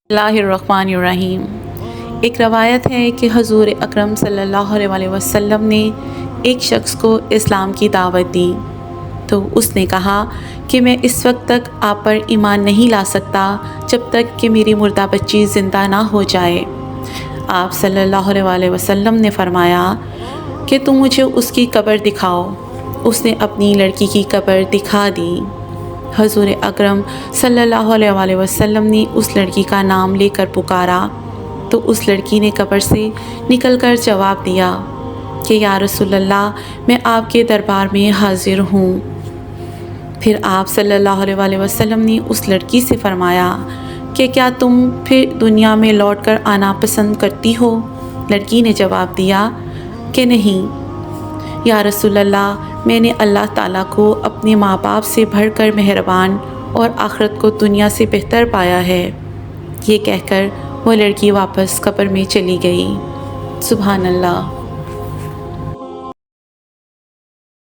اللہ الرحمن الرحیم۔ ایک روایت ہے کہ حضور اکرم صلی اللہ علیہ وسلم نے ایک شخص کو اسلام کی دعوت دی تو اس نے کہا کہ میں اس وقت تک آپ پر ایمان نہیں لا سکتا جب تک کہ میری مردہ بچی زندہ نہ ہو جائے۔ آپ صلی اللہ علیہ وسلم نے فرمایا کہ تم مجھے اس کی قبر دکھاؤ۔ اس نے اپنی لڑکی کی قبر دکھا دی۔ حضور اکرم صلی اللہ علیہ وسلم نے اس لڑکی کا نام لے کر پکارا تو اس لڑکی نے قبر سے نکل کر جواب دیا کہ یا رسول اللہ، میں آپ کے دربار میں حاضر ہوں۔ پھر آپ صلی اللہ علیہ وسلم نے اس لڑکی سے فرمایا کہ کیا تم پھر دنیا میں لوٹ کر آنا پسند کرتی ہو؟ لڑکی نے جواب دیا کہ نہیں یا رسول اللہ، میں نے اللہ تعالیٰ کو اپنے ماں باپ سے بڑھ کر مہربان اور آخرت کو دنیا سے بہتر پایا ہے۔ یہ کہہ کر وہ لڑکی واپس قبر میں چلی گئی۔ سبحان اللہ۔